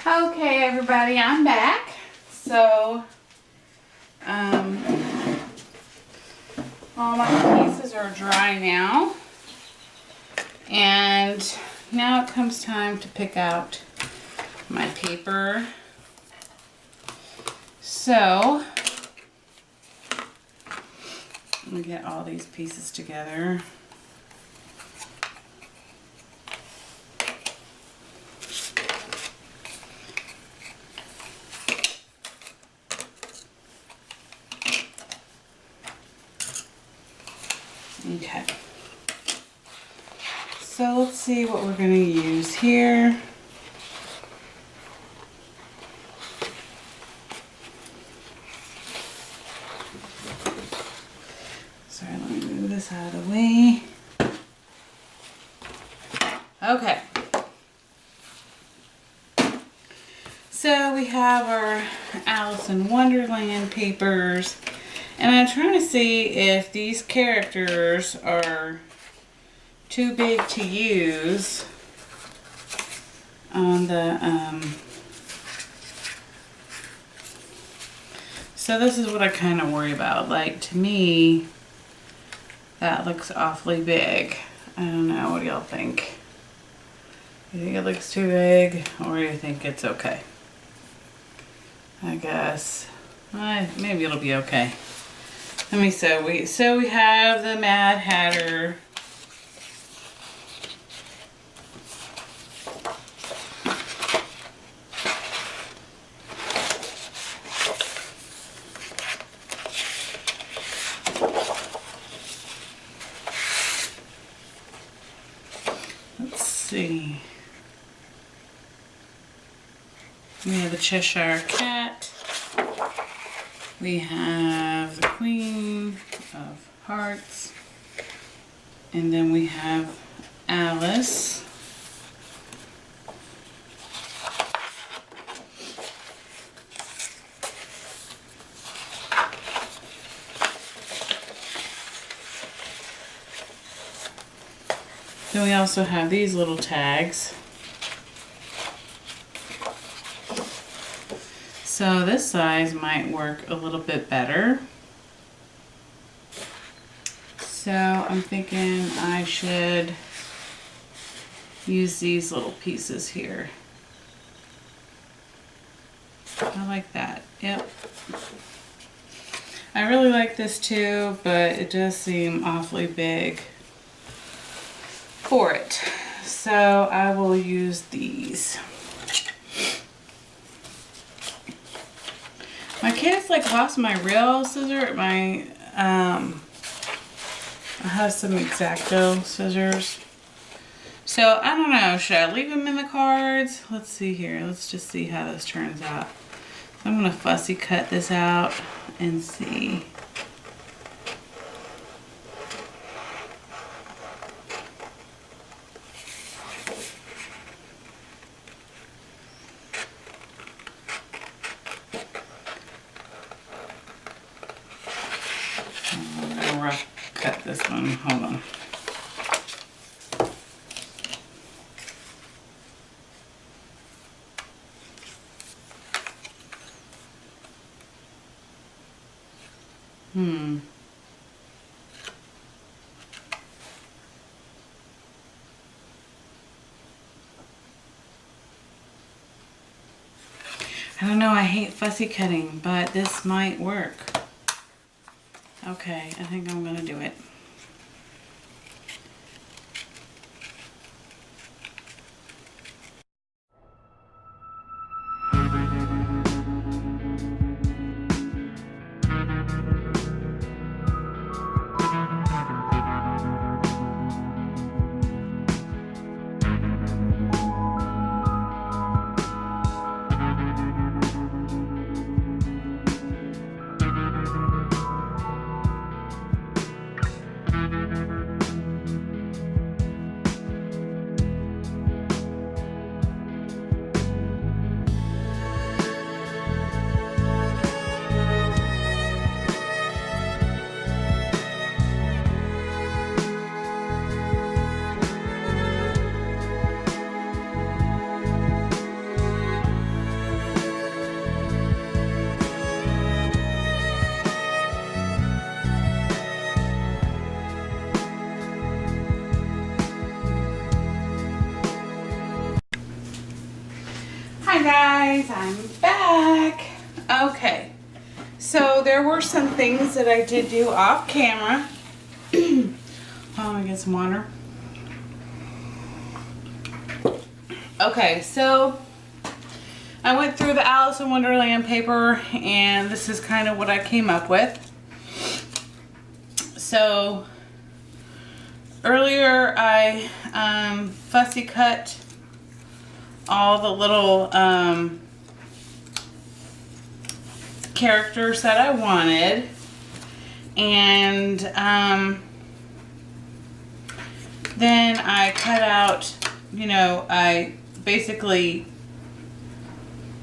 Okay, everybody, I'm back. So, all my pieces are dry now. And now it comes time to pick out my paper. So, let me get all these pieces together. Okay. So let's see what we're going to use here. Sorry, let me move this out of the way. Okay. So we have our Alice in Wonderland papers. And I'm trying to see if these characters are too big to use on the, so this is what I kind of worry about. Like, to me, that looks awfully big. I don't know, what do y'all think? You think it looks too big, or do you think it's okay? I guess, maybe it'll be okay. Let me so we have the Mad Hatter. Let's see. We have the Cheshire Cat. We have the Queen of Hearts. And then we have Alice. Then we also have these little tags. So this size might work a little bit better. So I'm thinking I should use these little pieces here. I like that. Yep. I really like this too, but it does seem awfully big for it. So I will use these. My kids like lost my real scissor. I have some X-Acto scissors. So I don't know, should I leave them in the cards? Let's see here. Let's just see how this turns out. I'm gonna fussy cut this out and see. Cut this one. Hold on. I don't know, I hate fussy cutting, but this might work. Okay, I think I'm gonna do it. Hi guys, I'm back. Okay, so there were some things that I did do off camera. Hold on, let me get some water. Okay, so I went through the Alice in Wonderland paper and this is kind of what I came up with. So earlier I fussy cut all the little characters that I wanted, and then I cut out, you know, I basically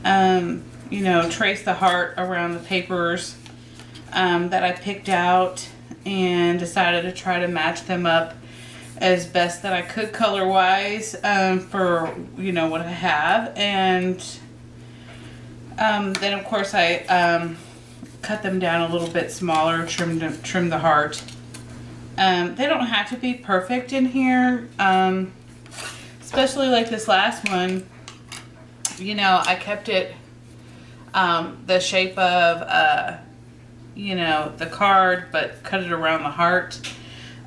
you know, traced the heart around the papers that I picked out and decided to try to match them up as best that I could color wise for, you know, what I have. And then of course I cut them down a little bit smaller, trimmed the heart. They don't have to be perfect in here, especially like this last one. You know, I kept it the shape of you know, the card, but cut it around the heart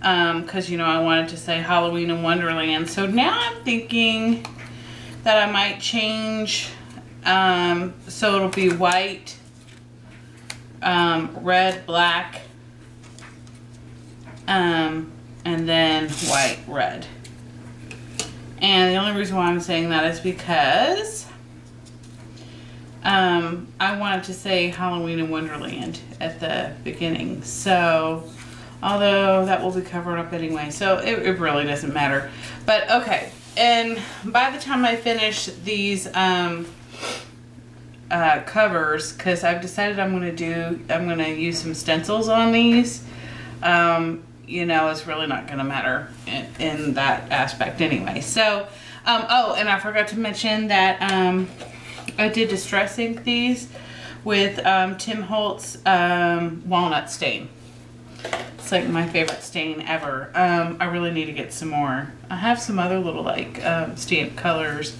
because, you know, I wanted to say Halloween in Wonderland. So now I'm thinking that I might change so it'll be white, red, black, and then white, red. And the only reason why I'm saying that is because I wanted to say Halloween in Wonderland at the beginning. So, although that will be covered up anyway, so it really doesn't matter. But okay, and by the time I finish these covers, because I've decided I'm gonna use some stencils on these. You know, it's really not gonna matter in that aspect anyway. So, oh, and I forgot to mention that I did distress ink these with Tim Holtz walnut stain. It's like my favorite stain ever. I really need to get some more. I have some other little like stamp colors,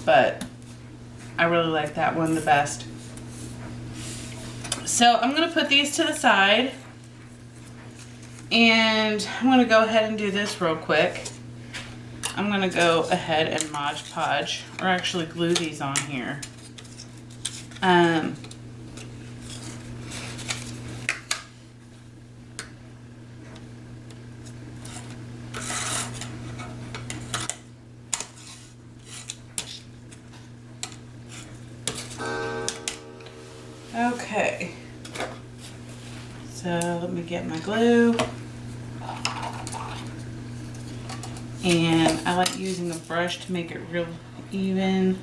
but I really like that one the best. So I'm gonna put these to the side, and I'm gonna go ahead and do this real quick. I'm gonna go ahead and Mod Podge, or actually glue these on here. Okay, so let me get my glue. And I like using a brush to make it real even.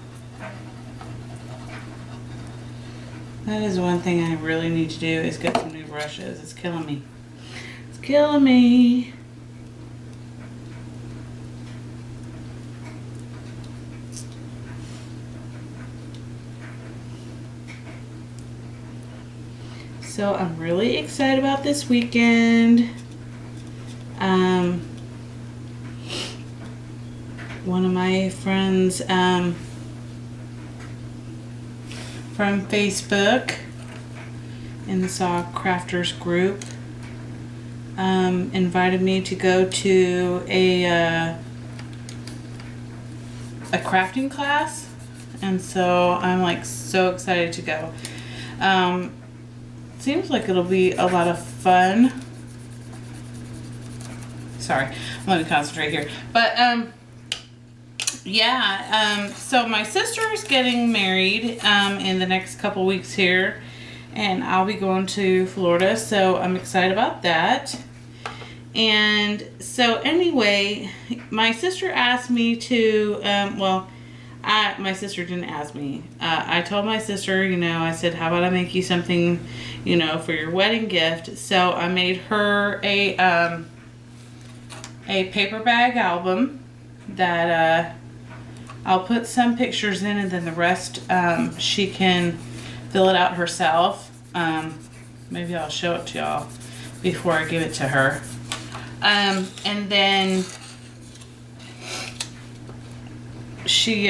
That is one thing I really need to do, is get some new brushes. It's killing me. It's killing me. So I'm really excited about this weekend. One of my friends from Facebook in the SaCrafters group invited me to go to a crafting class, and so I'm like so excited to go. Seems like it'll be a lot of fun. Sorry, let me concentrate here. But yeah, so my sister is getting married in the next couple weeks here, and I'll be going to Florida, so I'm excited about that. And so anyway, my sister asked me to, my sister didn't ask me. I told my sister, you know, I said, how about I make you something, you know, for your wedding gift? So I made her a paper bag album that I'll put some pictures in, and then the rest she can fill it out herself. Maybe I'll show it to y'all before I give it to her. And then she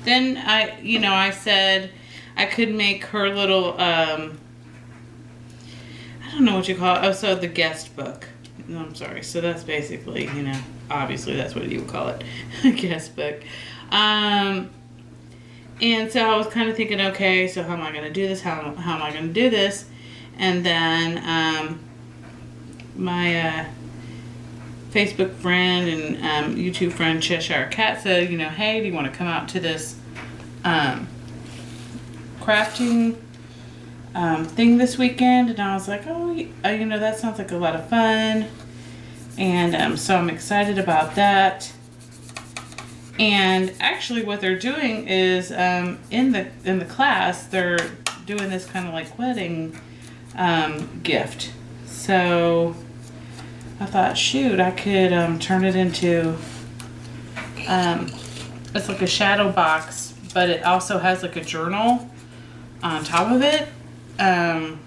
then I said I could make her little, I don't know what you call it. Oh, so the guest book. No, I'm sorry. So that's basically, obviously that's what you would call it, a guest book. And so I was kind of thinking, okay, so how am I going to do this? How am I going to do this? And then my Facebook friend and YouTube friend Cheshire Cat said, hey, do you want to come out to this crafting thing this weekend? And I was like, oh, that sounds like a lot of fun. And so I'm excited about that. And actually what they're doing is in the class, they're doing this kind of like wedding gift. So I thought, shoot, I could turn it into, it's like a shadow box, but it also has like a journal on top of it. And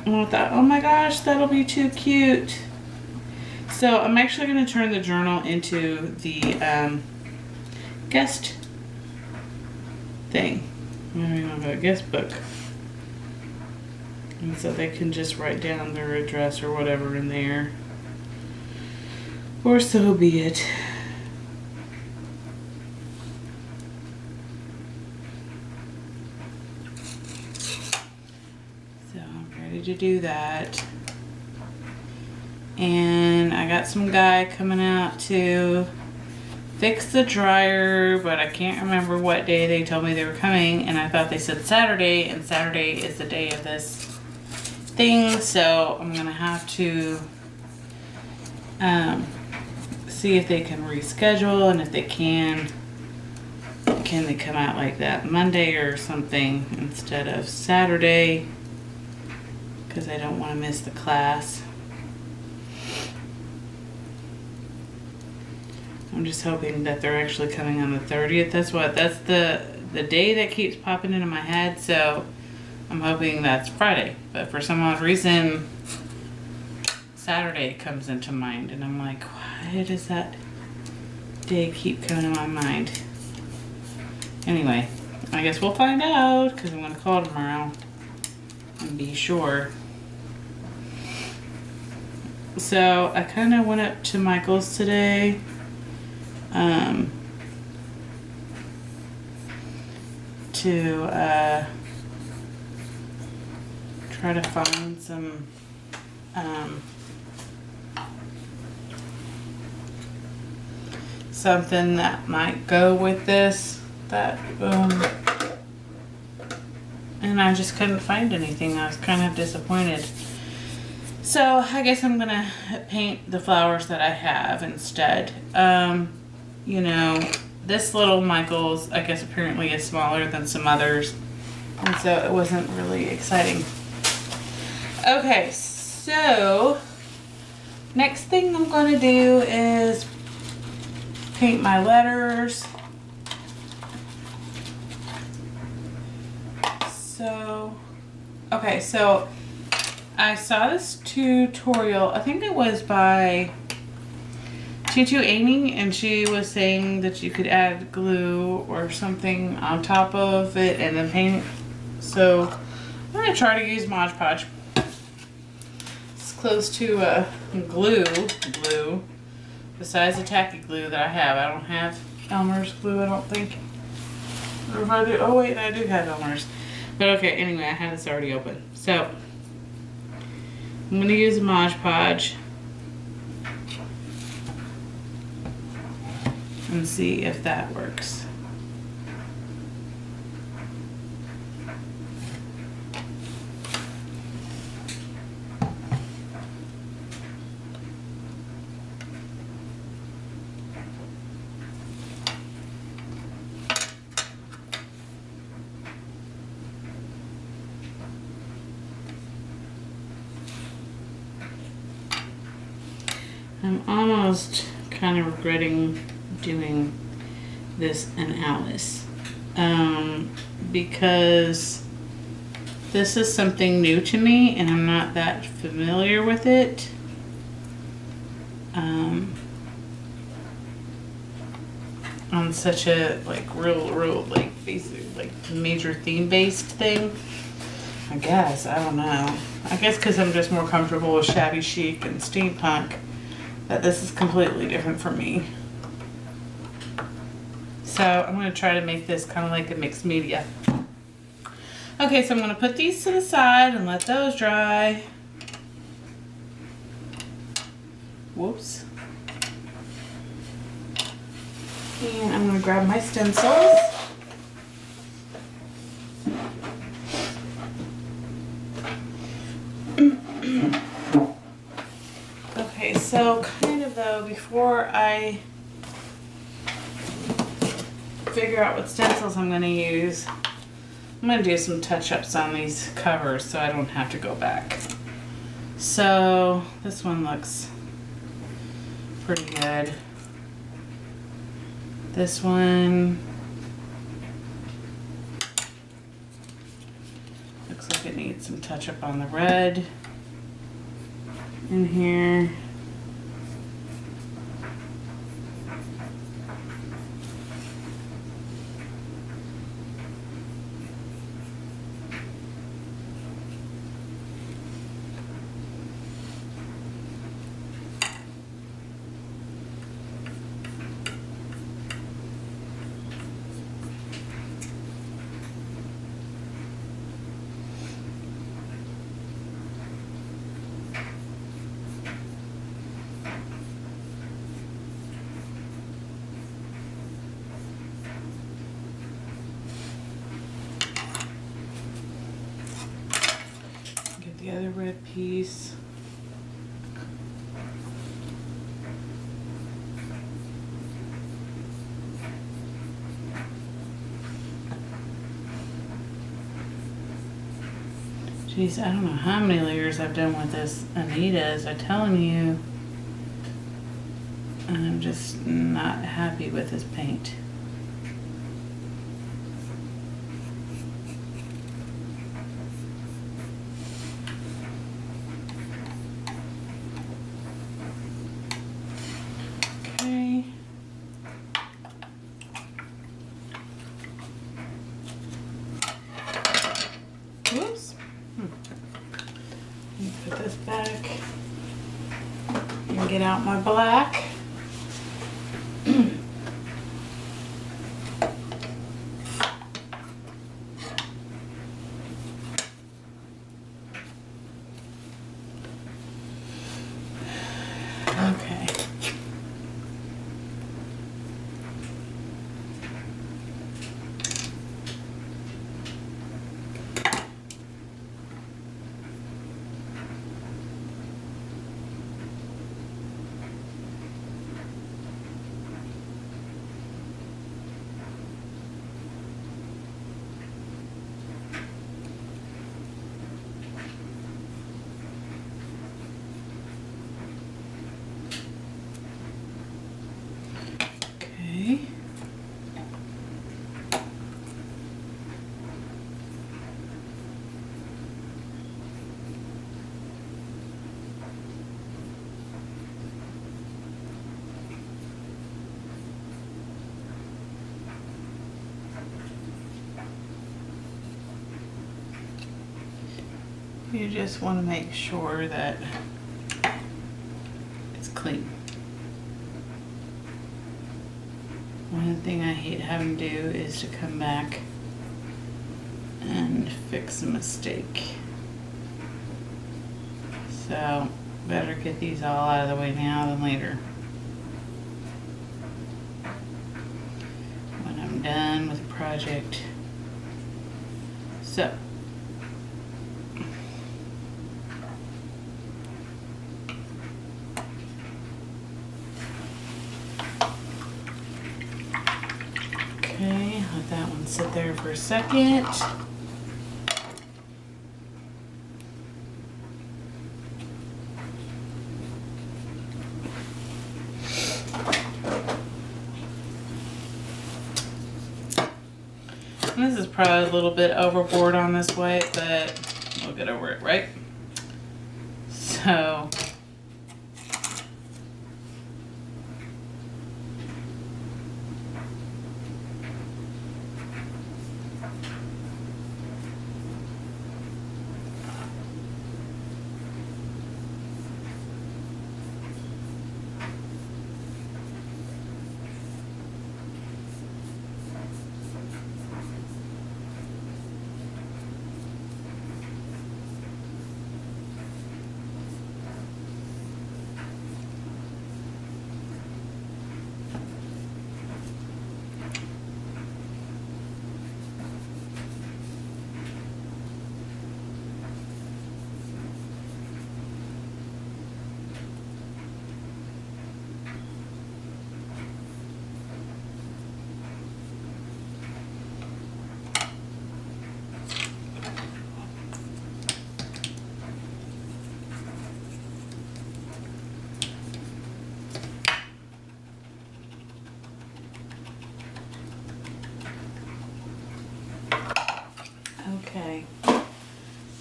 I thought, oh my gosh, that'll be too cute. So I'm actually going to turn the journal into the guest thing. A guest book. And so they can just write down their address or whatever in there. Or so be it. So I'm ready to do that. And I got some guy coming out to fix the dryer, but I can't remember what day they told me they were coming, and I thought they said Saturday, and Saturday is the day of this thing, so I'm gonna have to see if they can reschedule, and if they can they come out like that Monday or something instead of Saturday, because I don't want to miss the class. I'm just hoping that they're actually coming on the 30th. That's the day that keeps popping into my head, so I'm hoping that's Friday. But for some odd reason, Saturday comes into mind, and I'm like, why does that day keep coming to my mind? Anyway, I guess we'll find out, because I'm going to call tomorrow and be sure. So I kind of went up to Michael's today. To try to find some something that might go with this, and I just couldn't find anything. I was kind of disappointed. So I guess I'm gonna paint the flowers that I have instead. This little Michael's, I guess, apparently is smaller than some others, and so it wasn't really exciting. Okay, so next thing I'm going to do is paint my letters. So I saw this tutorial, I think it was by Tutu Amy, and she was saying that you could add glue or something on top of it and then paint it. So I'm going to try to use Mod Podge. It's close to glue, besides the tacky glue that I have. I don't have Elmer's glue, I don't think. Or if I do, oh wait, I do have Elmer's. But okay, anyway, I have this already open. So I'm going to use Mod Podge and see if that works. I'm almost kind of regretting doing this in Alice because this is something new to me and I'm not that familiar with it. on such a like real like basic like major theme based thing. I guess, I don't know. I guess because I'm just more comfortable with shabby chic and steampunk, that this is completely different for me. So I'm going to try to make this kind of like a mixed media. Okay, so I'm going to put these to the side and let those dry. Whoops. And I'm going to grab my stencils. Okay, so kind of though, before I figure out what stencils I'm going to use, I'm going to do some touch-ups on these covers so I don't have to go back. So this one looks pretty good. This one looks like it needs some touch-up on the red in here. The other red piece. Jeez, I don't know how many layers I've done with this Anita's. I'm telling you, I'm just not happy with this paint. Whoops. Let me put this back and get out my black. Okay. Okay. You just want to make sure that it's clean. One thing I hate having to do is to come back and fix a mistake. So, better get these all out of the way now than later. When I'm done with the project. So, okay, let that one sit there for a second. And this is probably a little bit overboard on this way, but we'll get over it, right? So,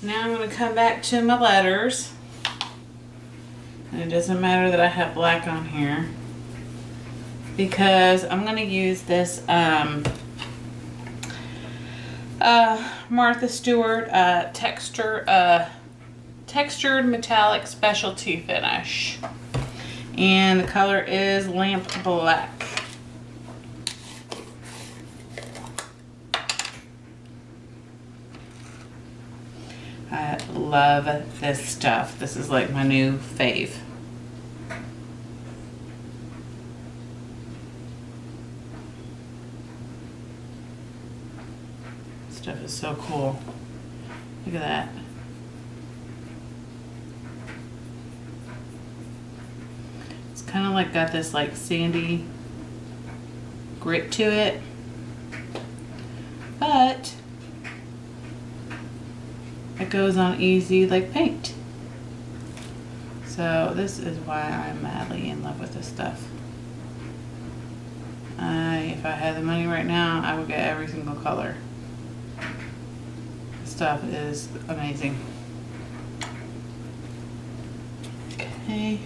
Now I'm going to come back to my letters. And it doesn't matter that I have black on here, because I'm going to use this Martha Stewart textured metallic specialty finish. And the color is lamp black. I love this stuff. This is like my new fave. This stuff is so cool. Look at that. It's kind of like got this like sandy grit to it, but it goes on easy like paint. So this is why I'm madly in love with this stuff. If I had the money right now, I would get every single color. This stuff is amazing. Okay.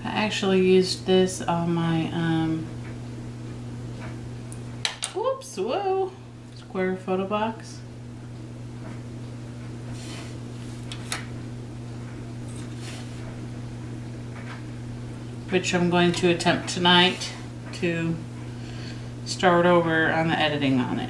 I actually used this on my square photo box. Which I'm going to attempt tonight to start over on the editing on it.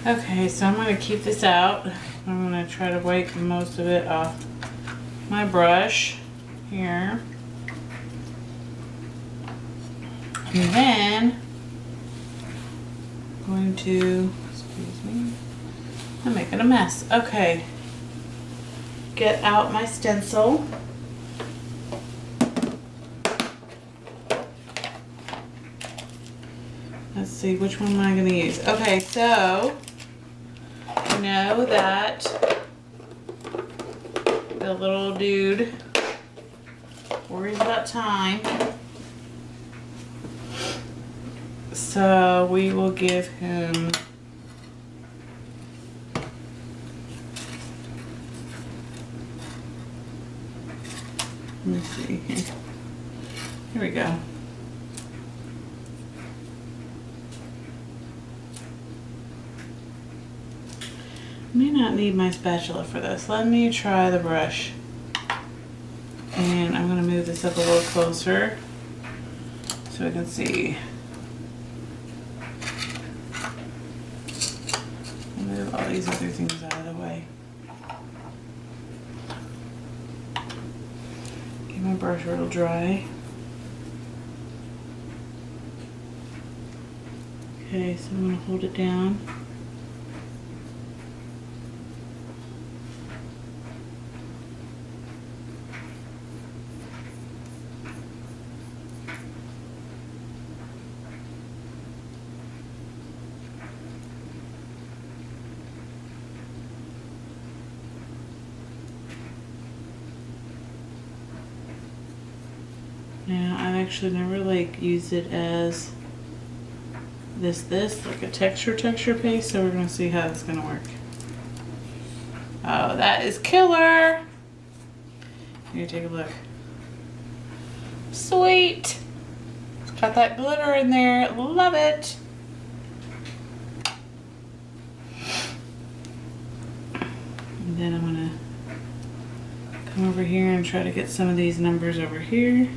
Okay, so I'm going to keep this out. I'm going to try to wipe most of it off my brush here. And then I'm going to, excuse me, I'm making a mess. Okay, get out my stencil. Let's see, which one am I going to use? Okay, so I know that the little dude worries about time. So we will give him let me see. Here we go. May not need my spatula for this. Let me try the brush. And I'm going to move this up a little closer so I can see. Move all these other things out of the way. Get my brush a little dry. Okay, so I'm going to hold it down. Now, I've actually never like used it as this, like a texture paste, so we're gonna see how it's gonna work. Oh, that is killer! Here, take a look. Sweet! It's got that glitter in there, love it! And then I'm gonna come over here and try to get some of these numbers over here.